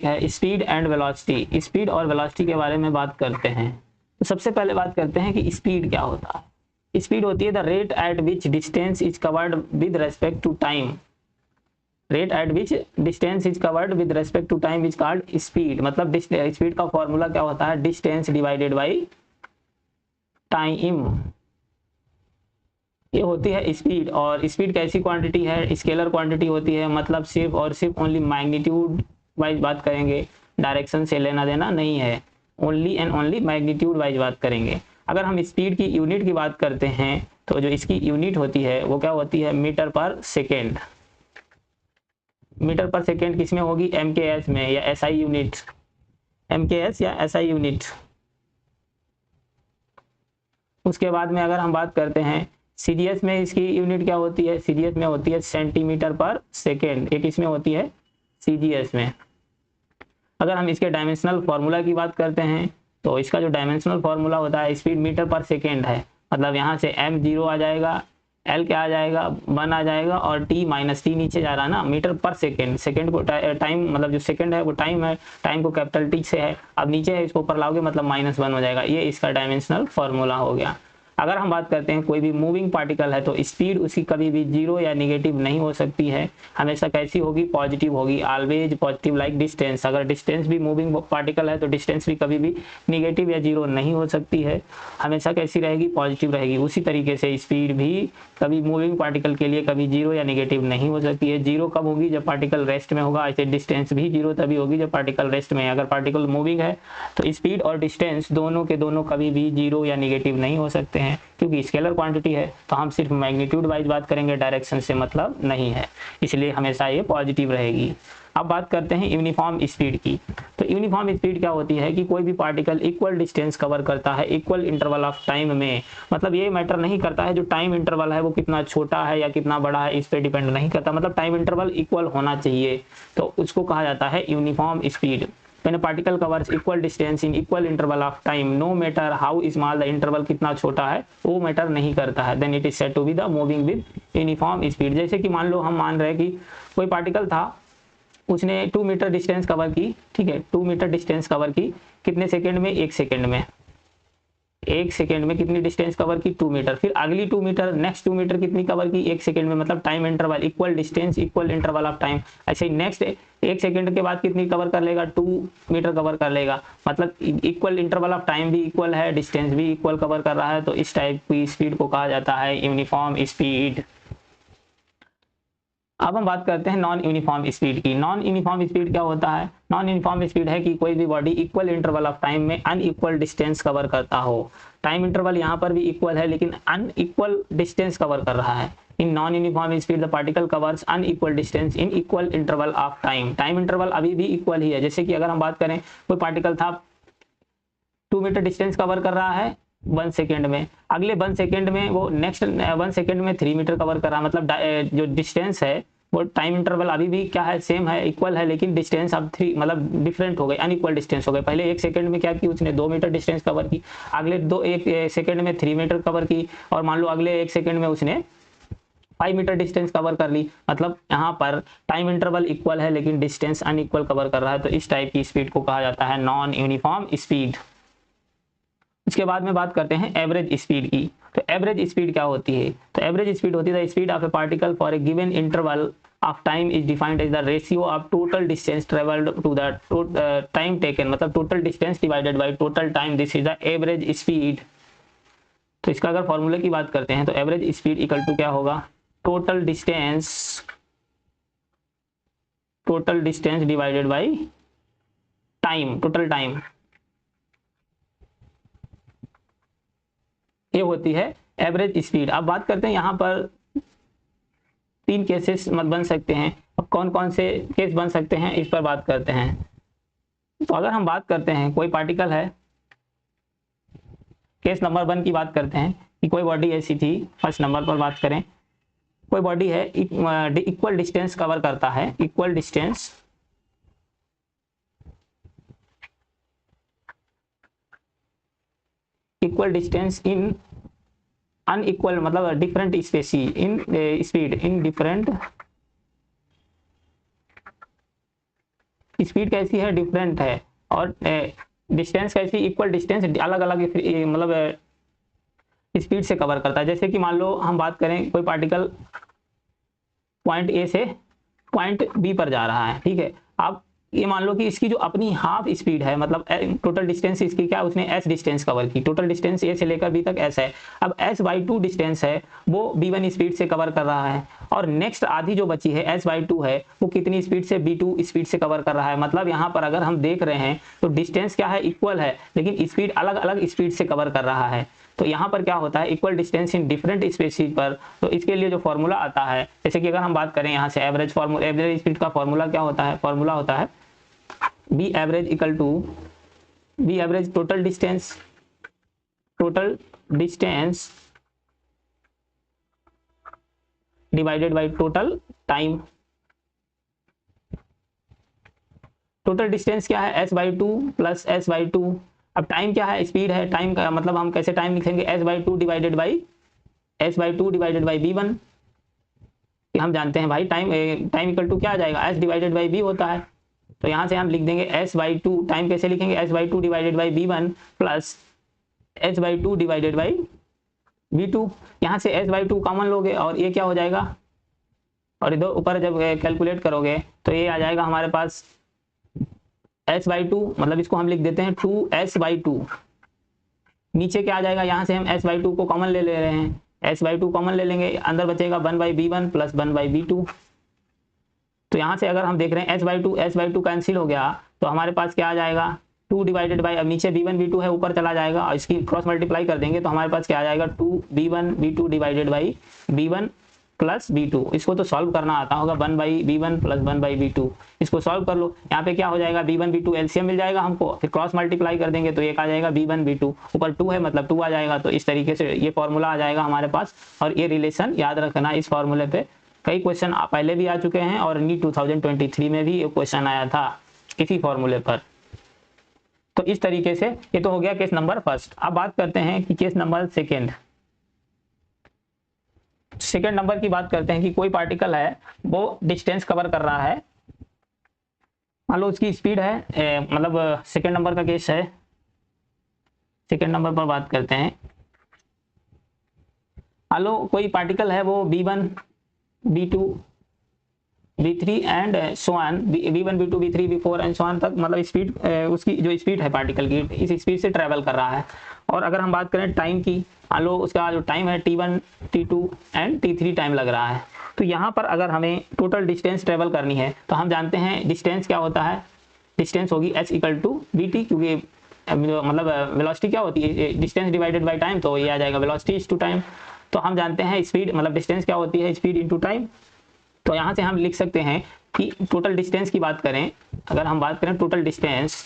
है speed and velocity. Speed और velocity के बारे में बात करते हैं। तो सबसे पहले बात करते हैं कि स्पीड क्या होता है। स्पीड होती है the rate at which distance is covered with respect to time. Rate at which distance is covered with respect to time is called speed. मतलब स्पीड का फॉर्मूला क्या होता है, डिस्टेंस डिवाइडेड बाई टाइम, ये होती है स्पीड। और speed कैसी क्वांटिटी है, स्केलर क्वांटिटी होती है, मतलब सिर्फ और सिर्फ ओनली मैग्नीट्यूड वाइज बात करेंगे, डायरेक्शन से लेना देना नहीं है, only and only magnitude wise बात करेंगे। अगर हम स्पीड की यूनिट की बात करते हैं तो जो इसकी यूनिट होती है वो क्या होती है, metre per second. Metre per second किसमें होगी, MKS में या SI यूनिट, MKS या SI यूनिट। उसके बाद में अगर हम बात करते हैं CGS में, इसकी यूनिट क्या होती है, CGS में होती है सेंटीमीटर पर सेकेंड, एक इसमें होती है CGS में। अगर हम इसके डायमेंशनल फार्मूला की बात करते हैं तो इसका जो डायमेंशनल फार्मूला होता है स्पीड मीटर पर सेकेंड है। मतलब यहाँ से M0 आ जाएगा, L क्या आ जाएगा 1 आ जाएगा, और T माइनस T नीचे जा रहा है ना, मीटर पर सेकेंड। सेकेंड को टाइम मतलब जो सेकेंड है वो टाइम है, टाइम को कैपिटल T से है, अब नीचे है इसको ऊपर लाओगे मतलब -1 हो जाएगा। ये इसका डायमेंशनल फार्मूला हो गया। अगर हम बात करते हैं कोई भी मूविंग पार्टिकल है तो स्पीड उसकी कभी भी जीरो या निगेटिव नहीं हो सकती है, हमेशा कैसी होगी, पॉजिटिव होगी, ऑलवेज पॉजिटिव लाइक डिस्टेंस। अगर डिस्टेंस भी मूविंग पार्टिकल है तो डिस्टेंस भी कभी भी निगेटिव या जीरो नहीं हो सकती है, हमेशा कैसी रहेगी, पॉजिटिव रहेगी। उसी तरीके से स्पीड भी कभी मूविंग पार्टिकल के लिए कभी जीरो या निगेटिव नहीं हो सकती है। जीरो कब होगी, जब पार्टिकल रेस्ट में होगा। ऐसे डिस्टेंस भी जीरो तभी होगी जब पार्टिकल रेस्ट में है। अगर पार्टिकल मूविंग है तो स्पीड और डिस्टेंस दोनों के दोनों कभी भी जीरो या निगेटिव नहीं हो सकते हैं, क्योंकि स्केलर क्वांटिटी है तो हम सिर्फ मैग्नीट्यूड वाइज बात करेंगे, डायरेक्शन से मतलब नहीं है, इसलिए हमेशा ये पॉजिटिव रहेगी। अब बात करते हैं यूनिफॉर्म स्पीड की। तो यूनिफॉर्म स्पीड क्या होती है कि कोई भी पार्टिकल इक्वल डिस्टेंस कवर करता है इक्वल इंटरवल ऑफ टाइम में। मतलब ये मैटर नहीं करता है जो टाइम इंटरवल है वो कितना छोटा है या कितना बड़ा है, इस पर डिपेंड नहीं करता, मतलब टाइम इंटरवल इक्वल होना चाहिए, तो उसको कहा जाता है uniform speed. When a particle covers equal distance in equal interval of time, no matter how small the interval, कितना छोटा है वो मैटर नहीं करता है, then it is said to be the moving with uniform speed। जैसे कि मान लो हम मान रहे हैं कि कोई पार्टिकल था, उसने 2 मीटर डिस्टेंस कवर की, ठीक है, 2 मीटर डिस्टेंस कवर की कितने सेकेंड में, 1 सेकेंड में। 1 सेकेंड में कितनी डिस्टेंस कवर की, 2 मीटर। फिर अगली 2 मीटर, नेक्स्ट 2 मीटर कितनी कवर की, 1 सेकेंड में। मतलब time interval equal distance equal interval of time. ऐसे ही नेक्स्ट 1 सेकेंड के बाद कितनी कवर कर लेगा, 2 मीटर कवर कर लेगा। मतलब इक्वल इंटरवल ऑफ टाइम भी इक्वल है, डिस्टेंस भी इक्वल कवर कर रहा है, तो इस टाइप की स्पीड को कहा जाता है यूनिफॉर्म स्पीड। अब हम बात करते हैं नॉन यूनिफॉर्म स्पीड की। नॉन यूनिफॉर्म स्पीड क्या होता है, नॉन यूनिफॉर्म स्पीड है कि कोई भी body equal interval of time में अनइक्वल डिस्टेंस कवर करता हो। टाइम इंटरवल यहाँ पर भी इक्वल है लेकिन अनइक्वल डिस्टेंस कवर कर रहा है। In non uniform speed the particle covers unequal distance in equal interval of time. Time interval अभी भी इक्वल ही है। जैसे कि अगर हम बात करें कोई पार्टिकल था 2 मीटर डिस्टेंस कवर कर रहा है 1 सेकेंड में, अगले 1 सेकेंड में वो नेक्स्ट 1 सेकेंड में 3 मीटर कवर कर रहा है। मतलब जो डिस्टेंस है वो टाइम इंटरवल अभी भी क्या है, सेम है, इक्वल है, लेकिन डिस्टेंस अब 3 मतलब डिफरेंट हो गए, अनइक्वल डिस्टेंस हो गए। पहले 1 सेकेंड में क्या की, उसने 2 मीटर डिस्टेंस कवर की, अगले 1 सेकेंड में 3 मीटर कवर की, और मान लो अगले 1 सेकेंड में उसने 5 मीटर डिस्टेंस कवर कर ली। मतलब यहाँ पर टाइम इंटरवल इक्वल है लेकिन डिस्टेंस अनइक्वल कवर कर रहा है, तो इस टाइप की स्पीड को कहा जाता है नॉन यूनिफॉर्म स्पीड। इसके बाद में बात करते हैं एवरेज स्पीड की। तो एवरेज स्पीड क्या होती है, तो एवरेज स्पीड होती है the speed of a particle for a given interval of time is defined as the ratio of total distance travelled to the time taken. मतलब total distance divided by total time, this is the average speed. तो इसका अगर फॉर्मूले की बात करते हैं तो एवरेज स्पीड इक्वल टू क्या होगा, total distance divided by time, total time, ये होती है एवरेज स्पीड। अब बात करते हैं यहाँ पर 3 केसेस बन सकते हैं। अब कौन कौन से केस बन सकते हैं इस पर बात करते हैं। तो अगर हम बात करते हैं कोई पार्टिकल है, केस नंबर 1 की बात करते हैं कि कोई बॉडी ऐसी थी, फर्स्ट नंबर पर बात करें, कोई बॉडी है इक्वल डिस्टेंस कवर करता है, इक्वल डिस्टेंस इन अनइक्वल मतलब different species in speed, in different speed कैसी है, डिफरेंट है, और डिस्टेंस कैसी, इक्वल डिस्टेंस, अलग अलग मतलब स्पीड से कवर करता है। जैसे कि मान लो हम बात करें कोई पार्टिकल पॉइंट ए से पॉइंट बी पर जा रहा है, ठीक है। अब ये मान लो कि इसकी जो अपनी हाफ स्पीड है, मतलब टोटल डिस्टेंस इसकी क्या, उसने एस डिस्टेंस कवर की, टोटल डिस्टेंस ए से लेकर बी तक एस है। अब एस बाई टू डिस्टेंस है वो बी1 स्पीड से कवर कर रहा है, और नेक्स्ट आधी जो बची है एस बाई टू है वो कितनी स्पीड से, b2 स्पीड से कवर कर रहा है। मतलब यहाँ पर अगर हम देख रहे हैं तो डिस्टेंस क्या है, इक्वल है, लेकिन स्पीड अलग अलग स्पीड से कवर कर रहा है। तो यहाँ पर क्या होता है, equal distance in different species पर, तो इसके लिए जो फॉर्मूला आता है, जैसे कि अगर हम बात करें यहाँ से एवरेज स्पीड का फॉर्मूला क्या होता है, फॉर्मूला होता है B average equal to B average total distance divided by total time. Total distance क्या है, S by two plus S by two. अब टाइम क्या है, स्पीड है, टाइम का मतलब हम कैसे टाइम लिखेंगे, S by two divided by B1. हम जानते हैं भाई टाइम इक्वल टू क्या आ जाएगा, एस डिवाइडेड बाई बी होता है। तो यहाँ से हम लिख देंगे एस बाई टू, टाइम कैसे लिखेंगे, S by two divided by बी1 plus S by two divided by बी2। यहाँ से एस बाई टू कॉमन लोगे और ये क्या हो जाएगा, और इधर ऊपर जब कैलकुलेट करोगे तो ये आ जाएगा हमारे पास एस बाई टू, मतलब इसको हम लिख देते हैं 2s बाई टू। नीचे क्या आ जाएगा, यहाँ से हम एस बाई टू को कॉमन ले रहे हैं, एस बाई टू कॉमन ले लेंगे, अंदर बचेगा 1 बाई बी1 प्लस 1 बाई बी2। तो यहाँ से अगर हम देख रहे हैं एस बाई टू कैंसिल हो गया, तो हमारे पास क्या आ जाएगा, 2 डिवाइडेड बाई, अब नीचे b1 b2 है ऊपर चला जाएगा, और इसकी क्रॉस मल्टीप्लाई कर देंगे तो हमारे पास क्या आ जाएगा, 2b1 b2 divided by b1 plus b2। इसको तो सॉल्व करना आता होगा, 1 by b1 plus 1 by b2, इसको सॉल्व कर लो। यहाँ पे क्या हो जाएगा, b1 b2 एलसीएम मिल जाएगा हमको, फिर क्रॉस मल्टीप्लाई कर देंगे तो एक आ जाएगा b1 b2, ऊपर 2 है मतलब 2 आ जाएगा। तो इस तरीके से ये फॉर्मूला आ जाएगा हमारे पास, और ये रिलेशन याद रखना, इस फॉर्मूले पे कई क्वेश्चन पहले भी आ चुके हैं, और नीट 2023 में भी एक क्वेश्चन आया था इसी फॉर्मूले पर। तो इस तरीके से ये तो हो गया केस नंबर फर्स्ट। अब बात करते हैं कि केस नंबर सेकेंड नंबर की बात करते हैं कि कोई पार्टिकल है वो डिस्टेंस कवर कर रहा है, मान लो उसकी स्पीड है मतलब सेकेंड नंबर का केस है। सेकेंड नंबर पर बात करते हैं, मान लो कोई पार्टिकल है वो b1 b2 b3 and so on, b1 b2 b3 b4 and so on तक, मतलब स्पीड उसकी जो स्पीड है पार्टिकल की, इस स्पीड से ट्रेवल कर रहा है। और अगर हम बात करें टाइम की, मान लो उसका जो टाइम है t1 t2 and t3 time लग रहा है। तो यहाँ पर अगर हमें टोटल डिस्टेंस ट्रेवल करनी है तो हम जानते हैं डिस्टेंस क्या होता है, डिस्टेंस होगी h इक्वल टू bt, क्योंकि मतलब वेलोसिटी क्या होती है, डिस्टेंस डिवाइडेड बाई टाइम, तो ये आ जाएगा वेलोसिटी इज टू टाइम। तो हम जानते हैं स्पीड मतलब डिस्टेंस क्या होती है, स्पीड इनटू टाइम। तो यहाँ से हम लिख सकते हैं कि टोटल डिस्टेंस की बात करें, अगर हम बात करें टोटल डिस्टेंस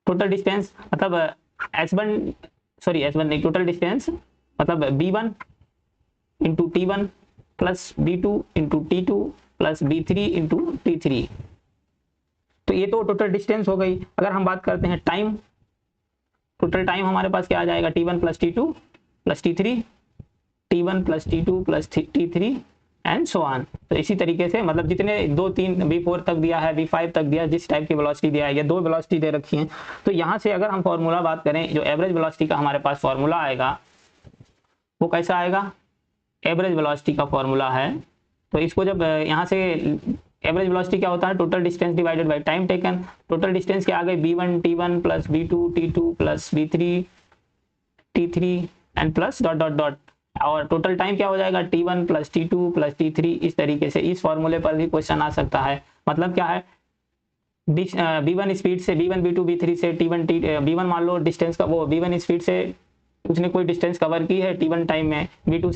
मतलब S1 नहीं, टोटल डिस्टेंस मतलब b1 into t1 plus b2 into t2 plus b3 into t3। तो ये तो टोटल डिस्टेंस हो गई। अगर हम बात करते हैं टाइम, टोटल टाइम हमारे पास क्या आ जाएगा, t1 plus t2 plus t3, t1 plus t2 plus t3 and so on. तो इसी तरीके से मतलब जितने 2 3 b4 तक दिया है, b5 तक दिया, जिस टाइप की वेलोसिटी दिया है, ये 2 वेलोसिटी दे रखी है। तो यहाँ से अगर हम फॉर्मूला बात करें, जो एवरेज वेलोसिटी का हमारे पास फॉर्मूला आएगा वो कैसा आएगा, एवरेज वेलोसिटी का फॉर्मूला है। तो इसको जब यहाँ से एवरेज वेलोसिटी क्या होता है, total distance divided by time taken. Total distance क्या आ गई, b1 t1 plus b2 t2 plus b3 t3 and plus dot dot dot, और टोटल टाइम क्या हो जाएगा, t1 plus t2 plus t3। इस तरीके से इस फॉर्मूले पर भी क्वेश्चन आ सकता है। मतलब क्या है, b1 स्पीड से b1 b2 b3 से t1 b1 मान लो डिस्टेंस का, वो b1 स्पीड से उसने कोई डिस्टेंस कवर की है t1 टाइम में, b2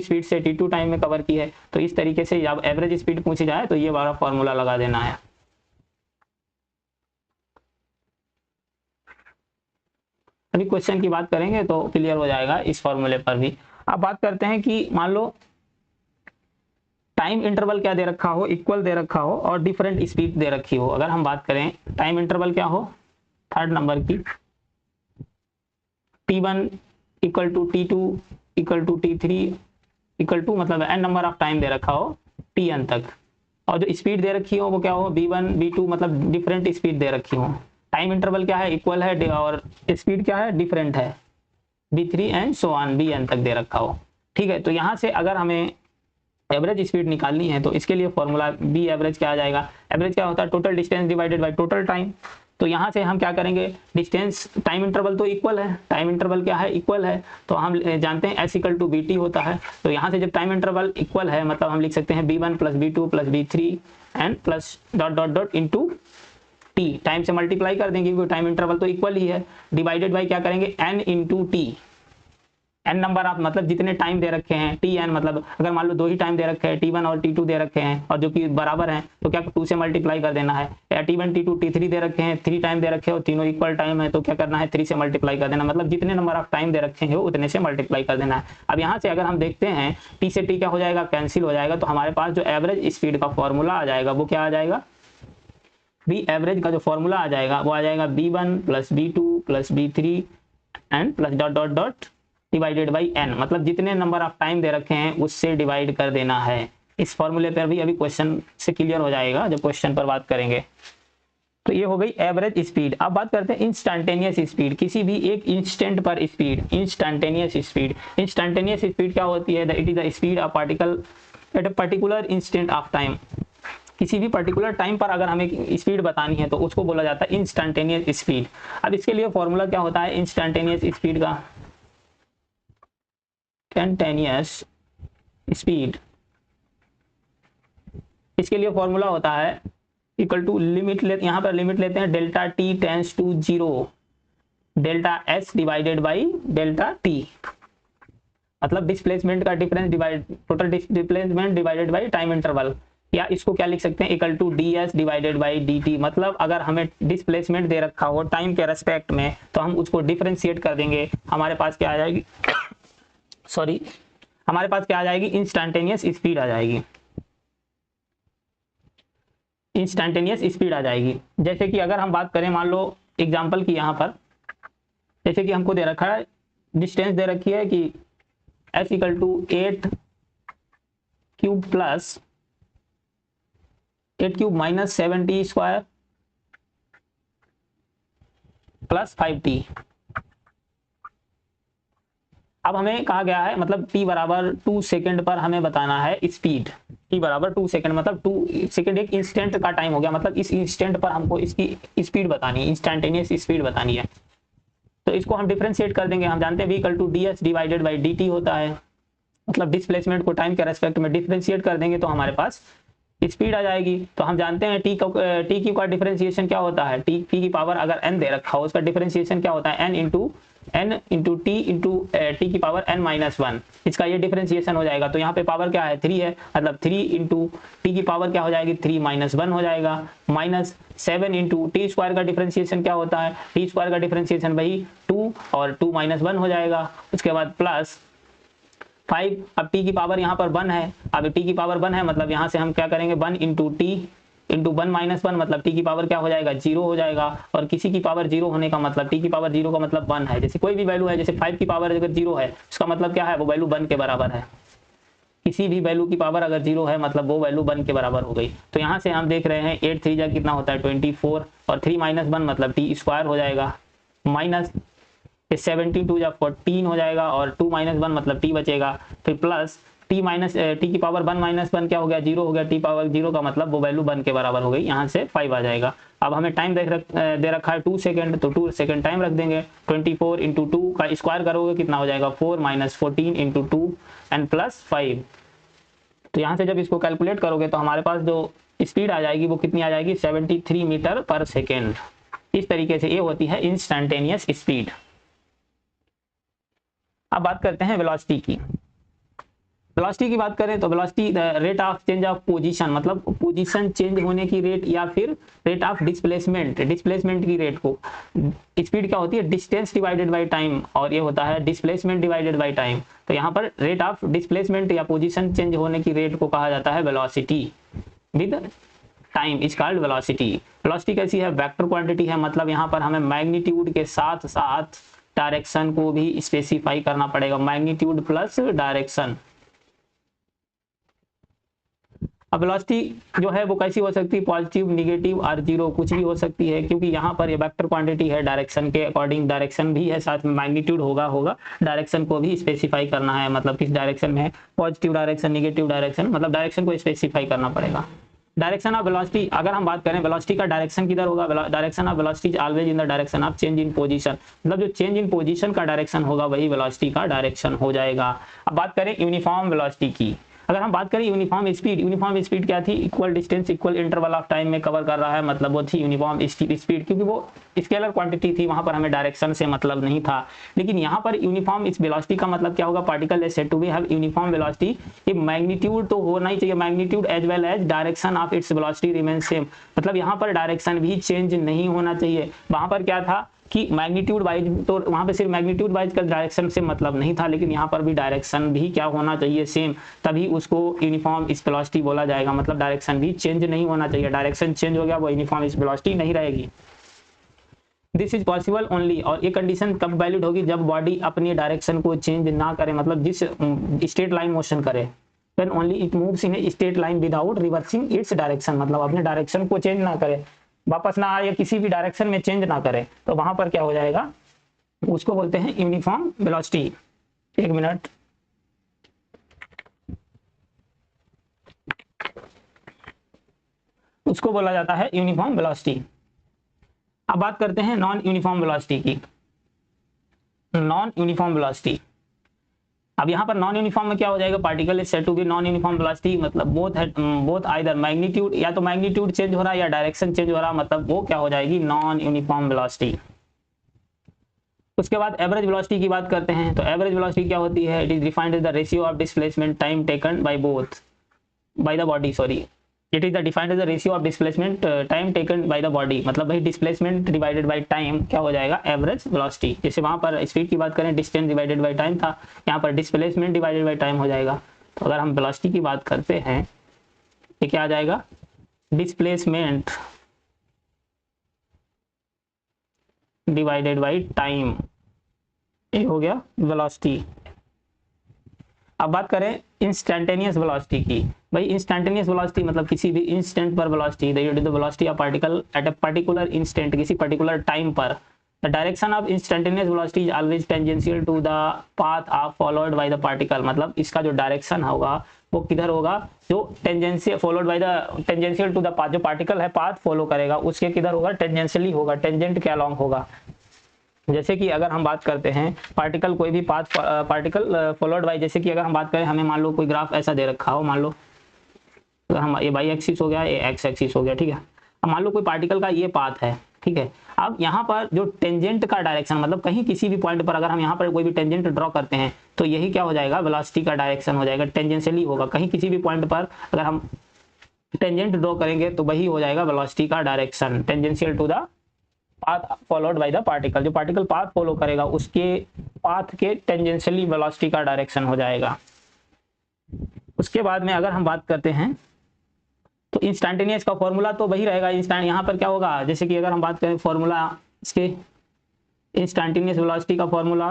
स्पीड से t2 टाइम में कवर की है। तो इस तरीके से जब एवरेज स्पीड पूछी जाए तो ये वाला फॉर्मूला लगा देना है। अभी क्वेश्चन की बात करेंगे तो क्लियर हो जाएगा इस फॉर्मूले पर भी। अब बात करते हैं कि मान लो टाइम इंटरवल क्या दे रखा हो, इक्वल दे रखा हो और डिफरेंट स्पीड दे रखी हो। अगर हम बात करें टाइम इंटरवल क्या हो, थर्ड नंबर की, t1 equal to t2 equal to t3 equal to मतलब n नंबर ऑफ टाइम दे रखा हो, tn तक, और जो स्पीड दे रखी हो वो क्या हो, v1 v2, मतलब डिफरेंट स्पीड दे रखी हो। टाइम इंटरवल क्या है, इक्वल है, और स्पीड क्या है, डिफरेंट है, v3 and so on vn तक दे रखा हो। ठीक है, तो यहाँ से अगर हमें एवरेज स्पीड निकालनी है तो इसके लिए फॉर्मूला बी एवरेज क्या आ जाएगा, एवरेज क्या होता है, total distance divided by total time. तो यहाँ से हम क्या करेंगे, डिस्टेंस टाइम इंटरवल तो इक्वल है, टाइम इंटरवल क्या है, इक्वल है, तो हम जानते हैं S equal to B T होता है। तो यहाँ से जब टाइम इंटरवल इक्वल है मतलब हम लिख सकते हैं b1 plus b2 plus b3 and plus dot dot dot into T, time से मल्टीप्लाई कर देंगे क्योंकि टाइम इंटरवल तो इक्वल ही है, डिवाइडेड बाई क्या करेंगे n into T, n number of मतलब जितने टाइम दे रखे हैं, टी एन मतलब अगर मान लो 2 ही टाइम दे रखे हैं, t1 और t2 दे रखे हैं और जो कि बराबर हैं तो क्या 2 से मल्टीप्लाई कर देना है, या t1 t2 t3 दे रखे हैं, 3 टाइम दे रखे हैं और तीनों इक्वल टाइम है तो क्या करना है, 3 से मल्टीप्लाई कर देना, मतलब जितने नंबर ऑफ टाइम दे रखे हैं उतने से मल्टीप्लाई कर देना है। अब यहाँ से अगर हम देखते हैं t से t क्या हो जाएगा, कैंसिल हो जाएगा, तो हमारे पास जो एवरेज स्पीड का फॉर्मूला आ जाएगा वो क्या आ जाएगा, बी एवरेज का जो फॉर्मूला आ जाएगा वो आ जाएगा b1 plus b2 plus b3 and plus dot dot dot divided by n, मतलब जितने नंबर ऑफ टाइम दे रखे हैं उससे डिवाइड कर देना है। इस फॉर्मूले पर भी अभी क्वेश्चन से क्लियर हो जाएगा जब क्वेश्चन पर बात करेंगे। तो ये हो गई एवरेज स्पीड। अब बात करते हैं इंस्टैंटेनियस स्पीड, किसी भी एक इंस्टेंट पर speed, instantaneous speed. Instantaneous speed क्या होती है, it is the speed of particle at a particular instant of time. किसी भी पर्टिकुलर टाइम पर अगर हमें स्पीड बतानी है तो उसको बोला जाता है इंस्टैंटेनियस स्पीड। अब इसके लिए फॉर्मूला क्या होता है इंस्टैंटेनियस स्पीड का, इंस्टैंटेनियस स्पीड, इसके लिए फॉर्मूला होता है इक्वल टू लिमिट यहाँ पर लिमिट लेते हैं delta T tends to 0 delta S divided by delta T, मतलब डिस्प्लेसमेंट का difference divide total displacement divided by time interval, या इसको क्या लिख सकते हैं equal to D S divided by D T. मतलब अगर हमें डिस्प्लेसमेंट दे रखा हो टाइम के रेस्पेक्ट में तो हम उसको डिफरेंशिएट कर देंगे, हमारे पास क्या आ जाएगी सॉरी हमारे पास क्या आ जाएगी, इंस्टैंटेनियस स्पीड आ जाएगी, इंस्टैंटेनियस स्पीड आ जाएगी। जैसे कि अगर हम बात करें मान लो एग्जांपल की, यहाँ पर जैसे कि हमको दे रखा है डिस्टेंस दे रखी है कि s equal to 8 cube plus 8 cube minus 7t square plus 5t। अब हमें कहा गया है मतलब t बराबर 2 सेकेंड पर हमें बताना है स्पीड, t बराबर 2 सेकेंड मतलब 2 सेकेंड एक इंस्टेंट का टाइम हो गया, मतलब इस इंस्टेंट पर हमको इसकी स्पीड बतानी है, इंस्टैंटेनियस स्पीड बतानी है। तो इसको हम डिफरेंशिएट कर देंगे, हम जानते हैं v equal to D S divided by D T होता है, मतलब डिस्प्लेसमेंट को टाइम के रेस्पेक्ट में डिफरेंशिएट कर देंगे तो हमारे पास स्पीड आ जाएगी। तो हम जानते हैं टी क्यू का डिफरेंशिएशन क्या होता है, टी की पावर अगर n दे रखा हो उसका डिफरेंशिएशन क्या होता है n into T into T की पावर n माइनस 1, इसका ये डिफरेंशिएशन हो जाएगा। तो यहाँ पे पावर क्या है 3 है, मतलब 3 इंटू टी की पावर क्या हो जाएगी 3 माइनस 1 हो जाएगा, माइनस 7 इंटू टी स्क्वायर का डिफरेंशिएशन क्या होता है, टी स्क्वायर का डिफरेंशिएशन वही 2 और 2 माइनस 1 हो जाएगा, उसके बाद प्लस 5। अब t की पावर यहाँ पर 1 है, अब t की पावर 1 है मतलब यहाँ से हम क्या करेंगे 1 इंटू टी इंटू 1 माइनस 1, मतलब t की पावर क्या हो जाएगा 0 हो जाएगा, और किसी की पावर 0 होने का मतलब t की पावर 0 का मतलब 1 है। जैसे कोई भी वैल्यू है, जैसे 5 की पावर अगर 0 है उसका मतलब क्या है, वो वैल्यू 1 के बराबर है। किसी भी वैल्यू की पावर अगर 0 है मतलब वो वैल्यू 1 के बराबर हो गई। तो यहाँ से हम देख रहे हैं 8 3 जा कितना होता है 24, और 3 माइनस 1 मतलब टी स्क्वायर हो जाएगा, माइनस 72 या 14 हो जाएगा, और 2 माइनस 1 मतलब टी बचेगा, फिर प्लस टी माइनस टी की पावर 1 माइनस 1 क्या हो गया 0 हो गया, टी पावर 0 का मतलब वो वैल्यू 1 के बराबर हो गई, यहाँ से 5 आ जाएगा। अब हमें टाइम दे रखा है 2 सेकेंड, तो 2 सेकेंड टाइम रख देंगे, 24 इंटू 2 का स्क्वायर करोगे कितना हो जाएगा 4 माइनस 14 इंटू 2 एंड प्लस 5। तो यहाँ से जब इसको कैलकुलेट करोगे तो हमारे पास जो स्पीड आ जाएगी वो कितनी आ जाएगी 73 मीटर पर सेकेंड। इस तरीके से ये होती है इंस्टैंटेनियस स्पीड। अब बात करते हैं वेलोसिटी की। वेलोसिटी की बात करें तो velocity rate of change of position, मतलब पोजीशन चेंज होने की रेट, या फिर रेट ऑफ डिस्प्लेसमेंट, डिस्प्लेसमेंट की रेट को। स्पीड क्या होती है डिस्टेंस डिवाइडेड बाय टाइम, और ये होता है डिस्प्लेसमेंट डिवाइडेड बाय टाइम। तो यहाँ पर रेट ऑफ डिस्प्लेसमेंट या पोजीशन चेंज होने की रेट को कहा जाता है velocity with time is called velocity. Velocity कैसी है, वेक्टर क्वांटिटी है, मतलब यहाँ पर हमें मैग्नीट्यूड के साथ साथ डायरेक्शन को भी स्पेसिफाई करना पड़ेगा, मैग्नीट्यूड प्लस डायरेक्शन। अब वेलोसिटी जो है वो कैसी हो सकती है, पॉजिटिव, निगेटिव और जीरो, कुछ भी हो सकती है, क्योंकि यहाँ पर ये वेक्टर क्वांटिटी है, डायरेक्शन के अकॉर्डिंग डायरेक्शन भी है, साथ में मैग्नीट्यूड होगा डायरेक्शन को भी स्पेसिफाई करना है, मतलब किस डायरेक्शन में है, पॉजिटिव डायरेक्शन, निगेटिव डायरेक्शन, मतलब डायरेक्शन को स्पेसिफाई करना पड़ेगा। डायरेक्शन ऑफ वेलोसिटी, अगर हम बात करें वेलोसिटी का डायरेक्शन किधर होगा, direction of velocity is always in the direction of change in position, मतलब जो चेंज इन पोजीशन का डायरेक्शन होगा वही वेलोसिटी का डायरेक्शन हो जाएगा। अब बात करें यूनिफॉर्म वेलोसिटी की, अगर हम बात करें यूनिफॉर्म स्पीड क्या थी, equal distance equal interval of time में कवर कर रहा है, मतलब वो थी यूनिफॉर्म स्पीड, क्योंकि वो स्केलर क्वांटिटी थी, वहां पर हमें डायरेक्शन से मतलब नहीं था। लेकिन यहाँ पर यूनिफॉर्म इस वेलोसिटी का मतलब क्या होगा, particle is said to be have uniform velocity, ये मैग्नीट्यूड तो होना ही चाहिए, magnitude as well as direction of its velocity remain same, मतलब यहाँ पर डायरेक्शन भी चेंज नहीं होना चाहिए। वहां पर क्या था कि मैग्नीट्यूड वाइज, तो वहां पे सिर्फ मैग्नीट्यूड वाइज का डायरेक्शन से मतलब नहीं था, लेकिन यहाँ पर भी डायरेक्शन भी क्या होना चाहिए, सेम, तभी उसको यूनिफॉर्म वेलोसिटी बोला जाएगा, मतलब डायरेक्शन भी चेंज नहीं होना चाहिए, डायरेक्शन चेंज हो गया वो यूनिफॉर्म वेलोसिटी नहीं रहेगी। दिस इज पॉसिबल ओनली, और ये कंडीशन कब वैलिड होगी, जब बॉडी अपनी डायरेक्शन को चेंज ना करे, मतलब जिस स्ट्रेट लाइन मोशन करे, when only it moves in a straight line without reversing its direction, मतलब अपने डायरेक्शन को चेंज ना करे, वापस ना आए या किसी भी डायरेक्शन में चेंज ना करे, तो वहां पर क्या हो जाएगा, उसको बोलते हैं यूनिफॉर्म वेलोसिटी। एक मिनट, उसको बोला जाता है यूनिफॉर्म वेलोसिटी। अब बात करते हैं नॉन यूनिफॉर्म वेलोसिटी की। नॉन यूनिफॉर्म वेलोसिटी, अब यहाँ पर नॉन यूनिफॉर्म में क्या हो जाएगा, particle is said to be non uniform velocity, मतलब बोथ आइदर मैग्नीट्यूड, या तो मैग्नीट्यूड चेंज हो रहा है या डायरेक्शन चेंज हो रहा है, मतलब वो क्या हो जाएगी, नॉन यूनिफॉर्म वेलोसिटी। उसके बाद एवरेज वेलोसिटी की बात करते हैं, तो एवरेज वेलोसिटी क्या होती है, it is defined as the ratio of displacement time taken by the body, sorry, it is the defined as the ratio of displacement time taken by the body, मतलब वही डिस्प्लेसमेंट डिवाइडेड बाय टाइम क्या हो जाएगा, average velocity. जैसे वहां पर speed की बात करें, डिस्टेंस डिवाइडेड बाय टाइम था, यहाँ पर डिस्प्लेसमेंट डिवाइडेड बाय टाइम हो जाएगा। तो अगर हम वेलोसिटी की बात करते हैं, ये क्या आ जाएगा, डिस्प्लेसमेंट डिवाइडेड बाय टाइम, ये हो गया वेलोसिटी। अब बात करें इंस्टेंटेनियस वेलोसिटी की, भाई इंस्टेंटेनियस वेलोसिटी मतलब किसी भी इंस्टेंट पर velocity, the velocity of particle at a particular instant, किसी पर्टिकुलर टाइम पर। The direction of instantaneous velocity is always tangential to the path of followed by the particle, मतलब इसका जो डायरेक्शन होगा वो किधर होगा, जो tangential followed by the tangential to the path, जो पार्टिकल है पाथ फॉलो करेगा उसके किधर होगा, टेंजेंशियली होगा, टेंजेंट के अलोंग होगा। जैसे कि अगर हम बात करते हैं पार्टिकल, कोई भी पाथ पार्टिकल फॉलोड बाय, जैसे कि अगर हम बात करें, हमें मान लो कोई ग्राफ ऐसा दे रखा हो, मान लो अगर हम ये वाई एक्सिस हो गया, ये एक्स एक्सिस हो गया, ठीक है। अब मान लो कोई पार्टिकल का ये पाथ है, ठीक है। अब यहाँ पर जो टेंजेंट का डायरेक्शन, मतलब कहीं किसी भी पॉइंट पर अगर हम यहाँ पर कोई भी टेंजेंट ड्रॉ करते हैं, तो यही क्या हो जाएगा, वेलोसिटी का डायरेक्शन हो जाएगा, टेंजेंशियली होगा, कहीं किसी भी पॉइंट पर अगर हम टेंजेंट ड्रॉ करेंगे तो वही हो जाएगा वेलोसिटी का direction, tangential to the path followed by the particle, जो पार्टिकल पाथ फॉलो करेगा उसके पाथ के टेंजेंशियली वेलोसिटी का डायरेक्शन हो जाएगा। उसके बाद में अगर हम बात करते हैं तो इंस्टेंटेनियस का फॉर्मूला तो वही रहेगा, इंस्टेंट यहाँ पर क्या होगा, जैसे कि अगर हम बात करें फॉर्मूला इसके इंस्टेंटेनियस वेलोसिटी का फॉर्मूला,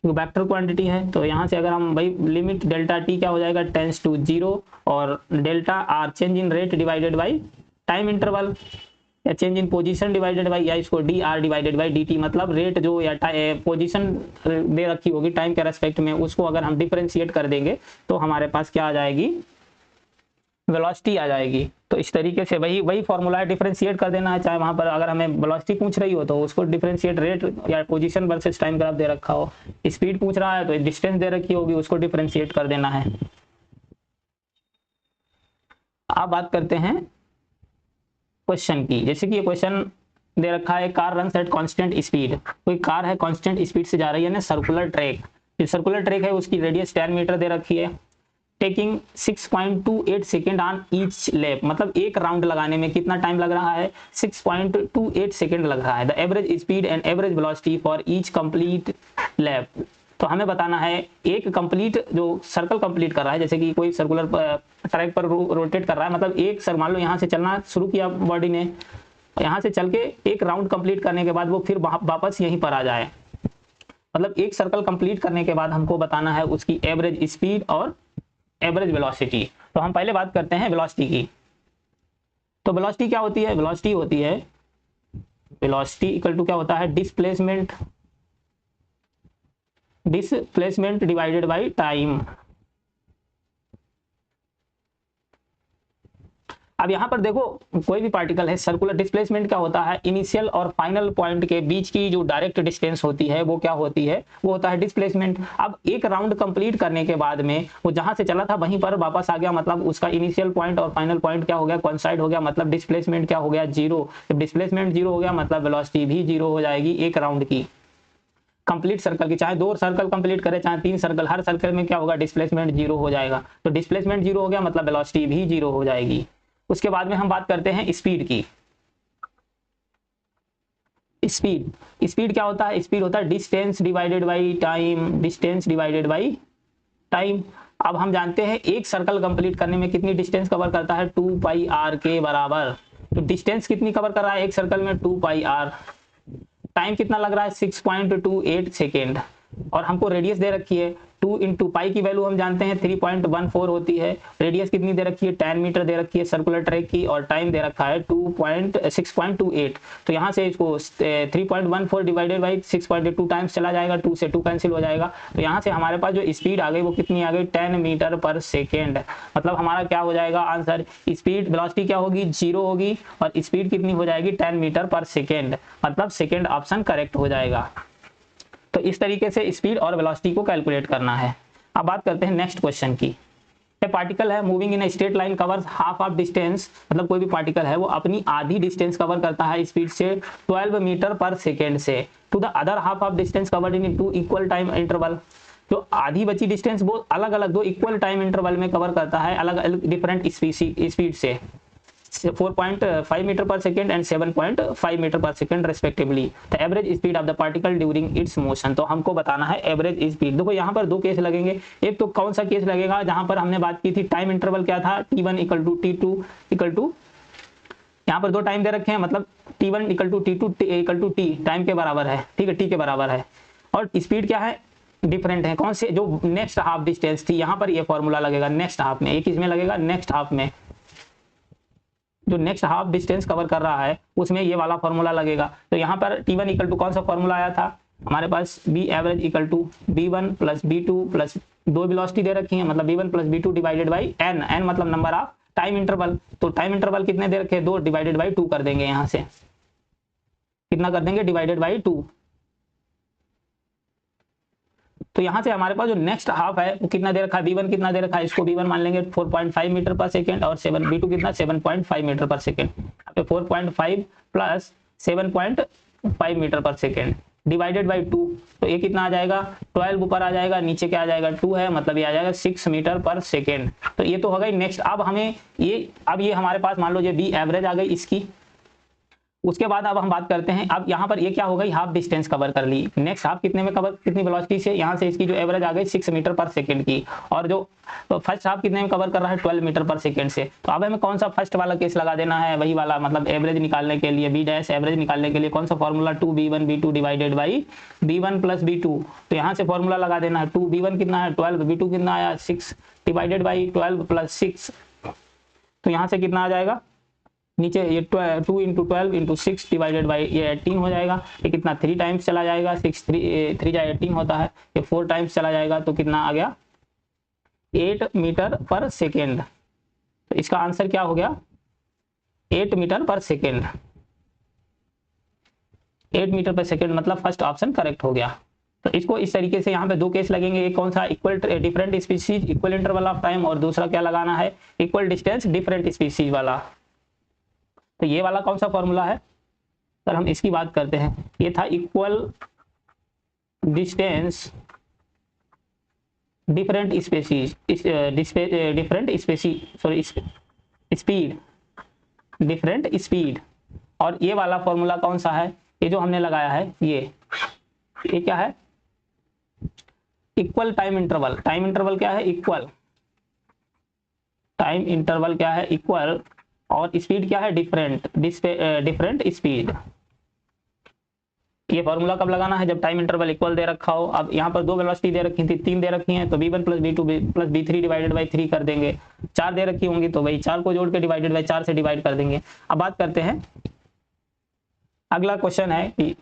वेक्टर क्वांटिटी है, तो यहाँ से अगर हम भाई लिमिट डेल्टा टी क्या हो जाएगा, टेंस टू 0, और delta R change in rate divided by time interval, या change in position divided by, या इसको D R divided by D T, मतलब रेट जो या पोजीशन दे रखी होगी टाइम के रेस्पेक्ट में, उसको अगर हम डिफरेंशिएट कर देंगे तो हमारे पास क्या आ जाएगी, वेलोसिटी आ जाएगी। तो इस तरीके से वही फॉर्मूला है, डिफरेंशिएट कर देना है, चाहे वहां पर अगर हमें वेलोसिटी पूछ रही हो तो उसको डिफरेंशिएट रेट या पोजीशन वर्सेस टाइम ग्राफ दे रखा हो, स्पीड पूछ रहा है तो डिस्टेंस दे रखी होगी, उसको डिफरेंशिएट कर देना है। अब बात करते हैं क्वेश्चन की, जैसे कि ये क्वेश्चन दे रखा है, car run at constant speed, कोई कार है कांस्टेंट स्पीड से जा रही है ना, सर्कुलर ट्रैक, जो सर्कुलर ट्रैक है उसकी रेडियस 10 मीटर दे रखी है, taking 6.28 second on each lap, मतलब एक राउंड लगाने में कितना टाइम लग रहा है, 6.28 सेकेंड लग रहा है। The average speed and average velocity for each complete lap, तो हमें बताना है एक कंप्लीट जो सर्कल कंप्लीट कर रहा है, जैसे कि कोई सर्कुलर ट्रैक पर रोटेट कर रहा है, मतलब एक सर मान लो यहाँ से चलना शुरू किया बॉडी ने, यहाँ से चल के एक राउंड कंप्लीट करने के बाद वो फिर वापस यहीं पर आ जाए, मतलब एक सर्कल कंप्लीट करने के बाद हमको बताना है उसकी एवरेज स्पीड और एवरेज वेलोसिटी। तो हम पहले बात करते हैं वेलोसिटी की। तो वेलोसिटी क्या होती है? वेलोसिटी होती है, वेलोसिटी इक्वल टू क्या होता है? Displacement, displacement divided by time. अब यहां पर देखो, कोई भी पार्टिकल है, सर्कुलर डिस्प्लेसमेंट क्या होता है? इनिशियल और फाइनल पॉइंट के बीच की जो डायरेक्ट डिस्टेंस होती है वो क्या होती है? वो होता है डिस्प्लेसमेंट। अब एक राउंड कंप्लीट करने के बाद में वो जहां से चला था वहीं पर वापस आ गया, मतलब उसका इनिशियल पॉइंट और फाइनल पॉइंट क्या हो गया? कोइंसाइड हो गया, मतलब डिस्प्लेसमेंट क्या हो गया? जीरो। जब डिस्प्लेसमेंट जीरो हो गया मतलब वेलोसिटी भी जीरो हो जाएगी एक राउंड की, कंप्लीट सर्कल की। चाहे 2 सर्कल कंप्लीट करे, चाहे 3 सर्कल, हर सर्कल में क्या होगा? डिस्प्लेसमेंट जीरो हो जाएगा। तो डिस्प्लेसमेंट जीरो हो गया मतलब वेलोसिटी भी जीरो हो जाएगी। उसके बाद में हम बात करते हैं स्पीड की। स्पीड, स्पीड क्या होता है? स्पीड होता है distance divided by time, distance divided by time. अब हम जानते हैं एक सर्कल कंप्लीट करने में कितनी डिस्टेंस कवर करता है? 2 पाई आर के बराबर। तो डिस्टेंस कितनी कवर कर रहा है एक सर्कल में? 2 पाई आर। टाइम कितना लग रहा है? 6.28 सेकेंड। और हमको रेडियस दे रखी है 2 इंटू पाई की वैल्यू हम जानते हैं 3.14 होती है। रेडियस कितनी दे रखी है? 10 मीटर दे रखी है सर्कुलर ट्रैक की, और टाइम दे रखा है 6.28। तो यहाँ से इसको 3.14 डिवाइडेड बाई 6.2 टाइम्स चला जाएगा, 2 से 2 कैंसिल हो जाएगा। तो यहाँ से हमारे पास जो स्पीड आ गई वो कितनी आ गई? 10 मीटर पर सेकेंड। मतलब हमारा क्या हो जाएगा आंसर? स्पीड, वेलोसिटी क्या होगी? जीरो होगी, और स्पीड कितनी हो जाएगी? 10 मीटर पर सेकेंड। मतलब सेकेंड ऑप्शन करेक्ट हो जाएगा। तो इस तरीके से स्पीड और वेलोसिटी को कैलकुलेट करना है। अब बात करते हैं नेक्स्ट क्वेश्चन की। ए पार्टिकल है moving in a straight line covers half of distance, मतलब कोई भी पार्टिकल है वो अपनी आधी डिस्टेंस कवर करता है स्पीड से 12 मीटर पर सेकेंड से, to the other half of distance covered in 2 equal time interval. जो आधी बची डिस्टेंस वो अलग अलग 2 इक्वल टाइम इंटरवल में कवर करता है, अलग अलग डिफरेंट स्पीड से, 4.5 metre per second and 7.5 metre per second respectively. The average speed of the particle during its motion. तो हमको बताना है एवरेज स्पीड। देखो यहाँ पर 2 केस लगेंगे। एक तो कौन सा केस लगेगा? जहां पर हमने बात की थी टाइम इंटरवल क्या था? T1 equal to T2 equal to, यहाँ पर 2 टाइम दे रखे हैं, मतलब T1 equal to T2 equal to T time के बराबर है, ठीक है, T के बराबर है। और स्पीड क्या है? डिफरेंट है। कौन से? जो नेक्स्ट हाफ डिस्टेंस थी, यहाँ पर ये फॉर्मूला लगेगा नेक्स्ट हाफ में, एक इसमें लगेगा नेक्स्ट हाफ में, जो नेक्स्ट हाफ डिस्टेंस कवर कर रहा है उसमें ये वाला फॉर्मूला लगेगा। तो यहाँ पर T1 इक्वल टू कौन सा फॉर्मूला आया था हमारे पास? B average equal to B1 plus B2 plus 2 velocity दे रखी है, मतलब B1 plus B2 divided by n, n मतलब नंबर ऑफ टाइम इंटरवल। तो टाइम इंटरवल कितने दे रखे हैं? 2 डिवाइडेड बाई 2 कर देंगे, यहाँ से कितना कर देंगे? Divided by 2। तो यहाँ से हमारे पास जो नेक्स्ट हाफ है वो कितना दे रखा है? B1 कितना दे रखा है? इसको B1 मान लेंगे 4.5 मीटर पर सेकेंड, और B2 कितना? 7.5 मीटर पर सेकेंड। यहाँ पे 4.5 plus 7.5 metre per second divided by 2। तो ये कितना आ जाएगा? 12 ऊपर आ जाएगा, नीचे क्या आ जाएगा? 2 है, मतलब ये आ जाएगा 6 मीटर पर सेकेंड। तो ये तो हो गई नेक्स्ट। अब हमें ये, अब ये हमारे पास मान लो ये बी एवरेज आ गई इसकी। उसके बाद अब हम बात करते हैं, अब यहाँ पर ये क्या हो गई? हाफ डिस्टेंस कवर कर ली। नेक्स्ट हाफ कितने में कवर, कितनी वेलोसिटी से? यहाँ से इसकी जो एवरेज आ गई 6 मीटर पर सेकंड की, और जो फर्स्ट हाफ कितने में कवर कर रहा है? 12 मीटर पर सेकंड से। तो अब हमें कौन सा फर्स्ट वाला केस लगा देना है? वही वाला, मतलब एवरेज निकालने के लिए, बी डैश एवरेज निकालने के लिए कौन सा formula? 2b1 b2 divided by b1 plus b2। तो यहाँ से फॉर्मूला लगा देना है। 2b1 कितना है? 12, b2 कितना आया? 6 डिवाइडेड बाई 12 प्लस 6। तो यहाँ से कितना आ जाएगा? नीचे ये 2 इंटू 12 इंटू 6 डिवाइडेड बाई ये 18 हो जाएगा। ये कितना? 3 टाइम्स चला जाएगा, 6 3 जा 18 होता है, ये 4 टाइम्स चला जाएगा। तो कितना आ गया? 8 मीटर पर सेकेंड। तो इसका आंसर क्या हो गया? 8 metre per second. 8 metre per second, मतलब फर्स्ट ऑप्शन करेक्ट हो गया। तो इसको इस तरीके से यहाँ पे 2 केस लगेंगे। एक कौन सा? Equal different species equal interval of time, और दूसरा क्या लगाना है? इक्वल डिस्टेंस डिफरेंट स्पीसीज वाला। तो ये वाला कौन सा फॉर्मूला है सर? हम इसकी बात करते हैं। ये था equal distance different species, different species, sorry speed, different speed. और ये वाला फॉर्मूला कौन सा है? ये जो हमने लगाया है ये क्या है? Equal time interval. Time interval क्या है? इक्वल। टाइम इंटरवल क्या है? इक्वल। और स्पीड क्या है? Different, different speed. ये फॉर्मूला कब लगाना है, जब टाइम इंटरवल इक्वल दे रखा हो। अब यहाँ पर 2 वेलोसिटी दे रखी थी, 3 दे रखी हैं, तो v1 plus v2 plus v3 divided by 3 कर देंगे। 4 दे रखी होंगी तो वही 4 को जोड़ के डिवाइडेड बाई 4 से डिवाइड कर देंगे। अब बात करते हैं, अगला क्वेश्चन है कि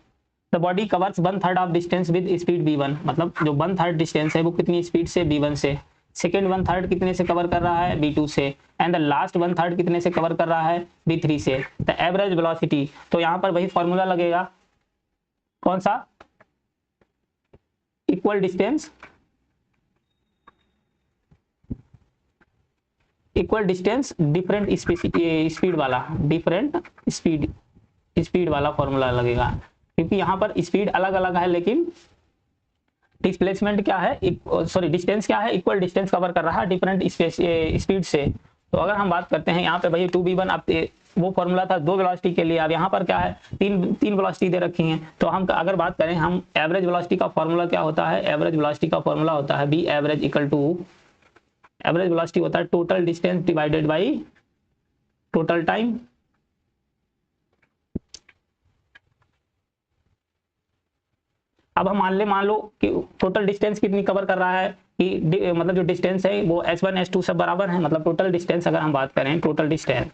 the body covers 1/3 of distance with speed v1, मतलब जो 1/3 डिस्टेंस है वो कितनी स्पीड से, v1 से। सेकेंड 1/3 कितने से कवर कर रहा है, v2 से। एंड द लास्ट 1/3 कितने से कवर कर रहा है, v3 से। द एवरेज वेलोसिटी, तो यहाँ पर वही फॉर्मूला लगेगा, कौन सा, equal distance, equal distance different speed वाला, डिफरेंट स्पीड वाला फॉर्मूला लगेगा, क्योंकि यहाँ पर स्पीड अलग अलग है लेकिन डिस्प्लेसमेंट क्या है, सॉरी डिस्टेंस क्या है, इक्वल डिस्टेंस कवर कर रहा है डिफरेंट स्पीड से। तो अगर हम बात करते हैं यहाँ पे भाई 2v1, अब वो फॉर्मूला था 2 वेलोसिटी के लिए, अब यहाँ पर क्या है, तीन वेलोसिटी दे रखी हैं। तो हम अगर बात करें, हम एवरेज वेलोसिटी का फॉर्मूला क्या होता है, एवरेज वेलोसिटी का फॉर्मूला होता है B average equal to, average velocity होता है total distance divided by total time. अब हम मान लो कि टोटल डिस्टेंस कितनी कवर कर रहा है, कि मतलब जो डिस्टेंस है वो s1 s2 सब बराबर है, मतलब टोटल डिस्टेंस अगर हम बात करें, total distance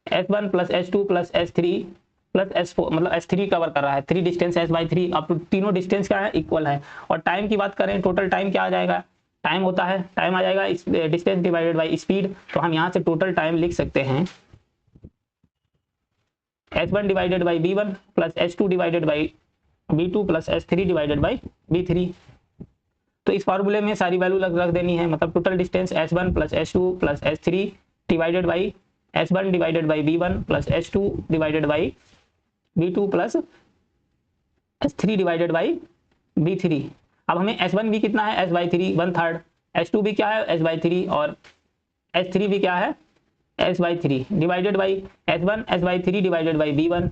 s1 plus s2 plus s3 plus s4, मतलब s3 कवर कर रहा है, 3 डिस्टेंस s/3। अब तीनों डिस्टेंस क्या है, इक्वल है। और टाइम की बात करें, टोटल टाइम क्या आ जाएगा, टाइम होता है, टाइम आ जाएगा डिस्टेंस डिवाइडेड बाई स्पीड। तो हम यहाँ से टोटल टाइम लिख सकते हैं s1 divided by v1 plus s2 divided by v2 plus s3 divided by v3। तो इस फार्मूले में सारी वैल्यू रख देनी है, मतलब total distance s1 plus s2 plus s3 divided by s1 divided by v1 plus s2 divided by v2 plus s3 divided by v3। अब हमें s1 भी कितना है, s/3 1/3, s2 भी क्या है, s/3, और s3 भी क्या है, s/3 divided by s1 s/3 divided by v1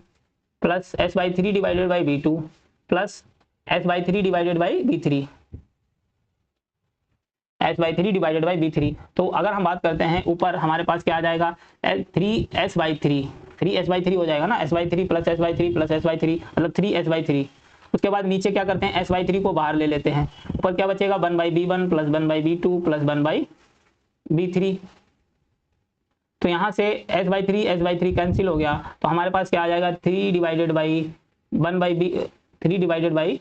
plus s/3 divided by v2 plus s/3 divided by v3, s/3 divided by v3। तो अगर हम बात करते हैं, ऊपर हमारे पास क्या आ जाएगा, 3s/3, 3s/3 हो जाएगा ना, s/3 plus s/3 plus s/3 मतलब 3s/3। उसके बाद नीचे क्या करते हैं, s/3 को बाहर ले लेते हैं, ऊपर क्या बचेगा, 1/v1 plus 1/v2 plus 1/v3। तो यहाँ से s/3 कैंसिल हो गया, तो हमारे पास क्या आ जाएगा, 3 divided by 1/b, 3 divided by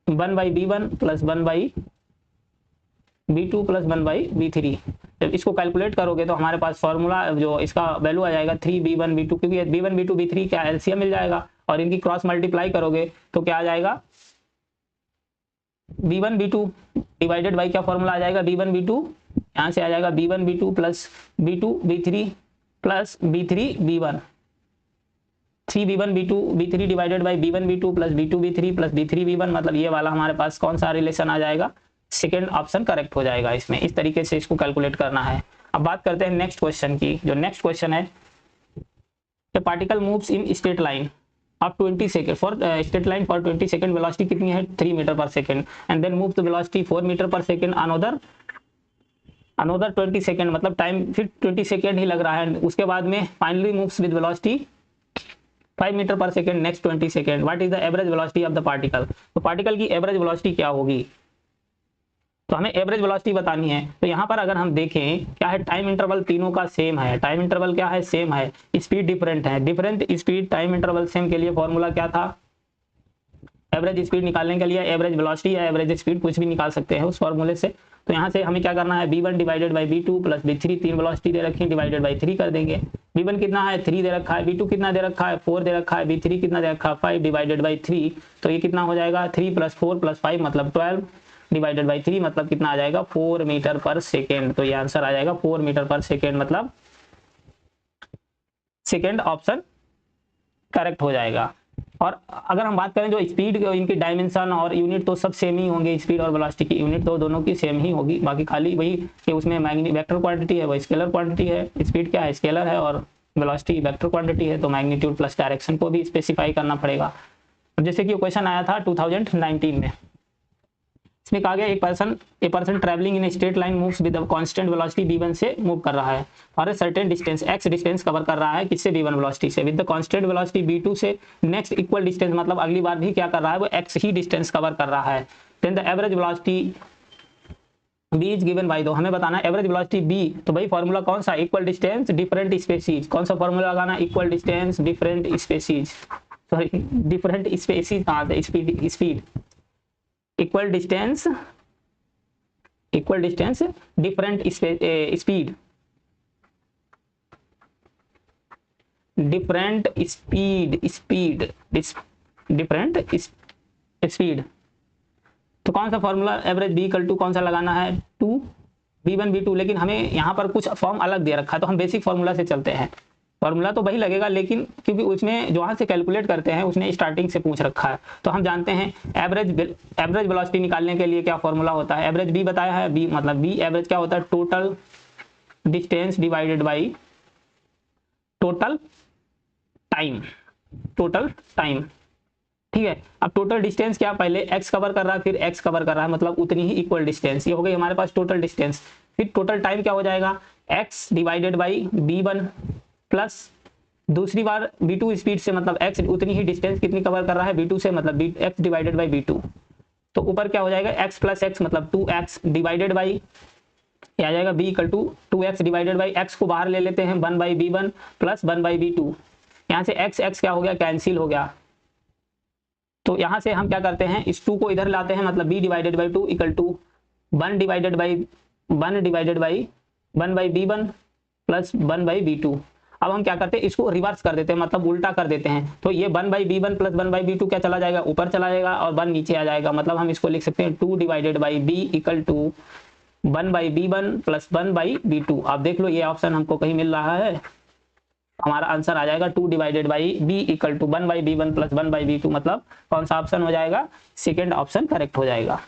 1/v1 plus 1/v2 plus 1/v3। जब इसको कैलकुलेट करोगे तो हमारे पास फॉर्मूला जो इसका वैल्यू आ जाएगा 3v1v2, क्योंकि v1v2 v3 क्या एलसीएम मिल जाएगा, और इनकी क्रॉस मल्टीप्लाई करोगे तो क्या आ जाएगा, v1v2 डिवाइडेड बाई क्या फॉर्मूला आ जाएगा, v1v2, यहाँ से आ जाएगा v1v2 plus v2v3 plus v3v1, 3v1v2 v3 divided by v1v2 plus v2v3 plus v3v1, मतलब ये वाला हमारे पास कौन सा रिलेशन आ जाएगा, सेकेंड ऑप्शन करेक्ट हो जाएगा इसमें। इस तरीके से इसको कैलकुलेट करना है। अब बात करते हैं नेक्स्ट क्वेश्चन की। जो नेक्स्ट क्वेश्चन है, a particle moves in straight line of 20 second for straight line for 20 second, velocity कितनी है, 3 मीटर पर second, and then move the velocity 4 meter पर सेकंड अनदर 20 सेकंड, मतलब टाइम फिर 20 सेकंड ही लग रहा है। उसके बाद में finally moves with velocity 5 metre पर second next 20 second. What is the average velocity of the particle, तो पार्टिकल की एवरेज वेलोसिटी क्या होगी, तो हमें एवरेज वेलोसिटी बतानी है। तो यहाँ पर अगर हम देखें क्या है, टाइम इंटरवल तीनों का सेम है, टाइम इंटरवल क्या है, सेम है, स्पीड डिफरेंट है, different speed time interval same के लिए फॉर्मूला क्या था, एवरेज स्पीड निकालने के लिए एवरेज वेलोसिटी या एवरेज स्पीड कुछ भी निकाल सकते हैं उस फॉर्मूले से। तो यहाँ से हमें क्या करना है, v1 divided by v2 plus v3, 3 velocity दे रखी है, डिवाइडेड बाई 3 कर देंगे। v1 कितना है, 3 दे रखा है, v2 कितना दे रखा है, 4 दे रखा है, v3 कितना दे रखा है, 5 डिवाइडेड बाई 3। तो ये कितना हो जाएगा, 3 प्लस 4 प्लस 5 मतलब 12 डिवाइडेड बाई 3, मतलब कितना आ जाएगा, 4 मीटर पर सेकेंड। तो ये आंसर आ जाएगा 4 मीटर पर सेकेंड, मतलब सेकेंड ऑप्शन करेक्ट हो जाएगा। और अगर हम बात करें जो स्पीड, इनकी डायमेंशन और यूनिट तो सब सेम ही होंगे, स्पीड और वेलोसिटी की यूनिट तो दोनों की सेम ही होगी, बाकी खाली वही कि उसमें वेक्टर क्वांटिटी है वो स्केलर क्वांटिटी है, स्पीड क्या है स्केलर है, और वेलोसिटी वेक्टर क्वांटिटी है, तो मैग्नीट्यूड प्लस डायरेक्शन को भी स्पेसिफाई करना पड़ेगा। जैसे कि क्वेश्चन आया था 2019 में, इसमें कहा गया a person travelling in straight line moves with constant velocity v1 से मूव कर रहा है और certain distance x distance cover कर रहा है किससे v1 वेलोसिटी से with the constant velocity v2 से नेक्स्ट इक्वल डिस्टेंस, मतलब अगली बार भी क्या कर रहा है वो x ही डिस्टेंस कवर कर रहा है। Then the average velocity b is given by दो, हमें बताना है एवरेज वेलोसिटी b, तो भाई फॉर्मूला कौन सा, इक्वल डिस्टेंस डिफरेंट स्पेसीज, कौन सा फॉर्मूला लगाना, equal distance different species, sorry different species कहाँ से, speed equal distance different speed different speed. तो कौन सा formula average b equal to कौन सा लगाना है, 2 v1 v2, लेकिन हमें यहाँ पर कुछ फॉर्म अलग दे रखा है, तो हम बेसिक फॉर्मूला से चलते हैं। फॉर्मूला तो वही लगेगा, लेकिन क्योंकि उसमें जो वहाँ से कैलकुलेट करते हैं उसने स्टार्टिंग से पूछ रखा है, तो हम जानते हैं एवरेज वेलोसिटी निकालने के लिए क्या फॉर्मूला होता है, एवरेज b बताया है, b मतलब b एवरेज क्या होता है, total distance divided by total time, ठीक है। अब टोटल डिस्टेंस क्या, पहले x कवर कर रहा है फिर x कवर कर रहा है, मतलब उतनी ही इक्वल डिस्टेंस, ये हो गई हमारे पास टोटल डिस्टेंस। फिर टोटल टाइम क्या हो जाएगा, x divided by b1 plus दूसरी बार v2 स्पीड से, मतलब x उतनी ही डिस्टेंस कितनी कवर कर रहा है v2 से, मतलब x डिवाइडेड बाई v2, तो ऊपर क्या हो जाएगा x प्लस x मतलब 2x डिवाइडेड बाई आ जाएगा b equal to 2x divided by x को बाहर ले लेते हैं 1 by b1 plus 1 by b2, यहाँ से x क्या हो गया, कैंसिल हो गया। तो यहाँ से हम क्या करते हैं, इस 2 को इधर लाते हैं, मतलब b divided by 2 equal to 1 divided by 1 by b1 plus 1 by b2। अब हम क्या करते हैं, इसको रिवर्स कर देते हैं, मतलब उल्टा कर देते हैं, तो ये 1 by b1 plus 1 by b2 क्या चला जाएगा, ऊपर चला जाएगा और 1 नीचे आ जाएगा, मतलब हम इसको लिख सकते हैं 2 divided by b equal to 1 by b1 plus 1 by b2। आप देख लो ये ऑप्शन हमको कहीं मिल रहा है, हमारा आंसर आ जाएगा 2 divided by b equal to 1 by b1 plus 1 by b2, मतलब कौन सा ऑप्शन हो जाएगा, सेकेंड ऑप्शन करेक्ट हो जाएगा।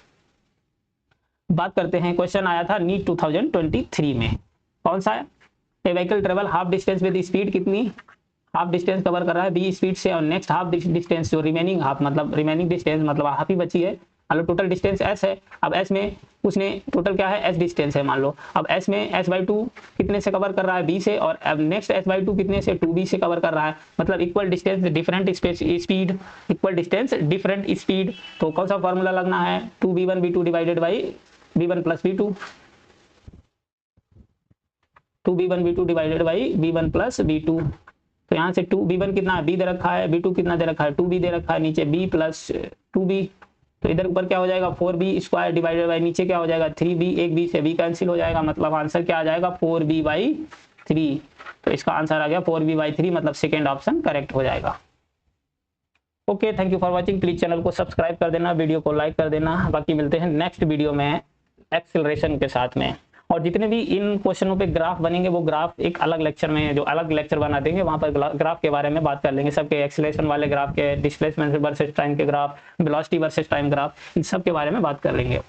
बात करते हैं, क्वेश्चन आया था नीट 2023 में, कौन सा है, a vehicle travel half distance with speed, कितनी हाफ डिस्टेंस कवर कर रहा है b स्पीड से, और नेक्स्ट हाफ डिस्टेंस जो रिमेनिंग हाफ, मतलब रिमेनिंग डिस्टेंस मतलब हाफ ही बची है, मतलब टोटल डिस्टेंस s है। अब s में उसने टोटल क्या है, s डिस्टेंस है मान लो, अब s में s/2 कितने से कवर कर रहा है b से, और अब नेक्स्ट s/2 कितने से 2b से कवर कर रहा है, मतलब equal distance different speed, equal distance different speed. तो कौन सा फॉर्मूला लगना है, 2b1 b2 divided by b1 plus b2, 2b1 b2 divided by b1 plus b2। तो यहाँ से 2b1 कितना है, b दे रखा है, b2 कितना दे रखा है, 2b दे रखा है, नीचे b प्लस 2b, तो इधर ऊपर क्या हो जाएगा 4b स्क्वायर डिवाइडेड बाई नीचे क्या हो जाएगा 3b, एक b से b कैंसिल हो जाएगा, मतलब आंसर क्या आ जाएगा 4b/3। तो इसका आंसर आ गया 4b/3, मतलब सेकेंड ऑप्शन करेक्ट हो जाएगा। Okay, thank you for watching, please channel को सब्सक्राइब कर देना, वीडियो को लाइक कर देना, बाकी मिलते हैं नेक्स्ट वीडियो में एक्सेलरेशन के साथ में। और जितने भी इन क्वेश्चनों पे ग्राफ बनेंगे वो ग्राफ एक अलग लेक्चर में, जो अलग लेक्चर बना देंगे, वहां पर ग्राफ के बारे में बात कर लेंगे, सबके एक्सेलरेशन वाले ग्राफ के, डिस्प्लेसमेंट वर्सेस टाइम के graph, velocity versus time graph, इन सब के बारे में बात कर लेंगे।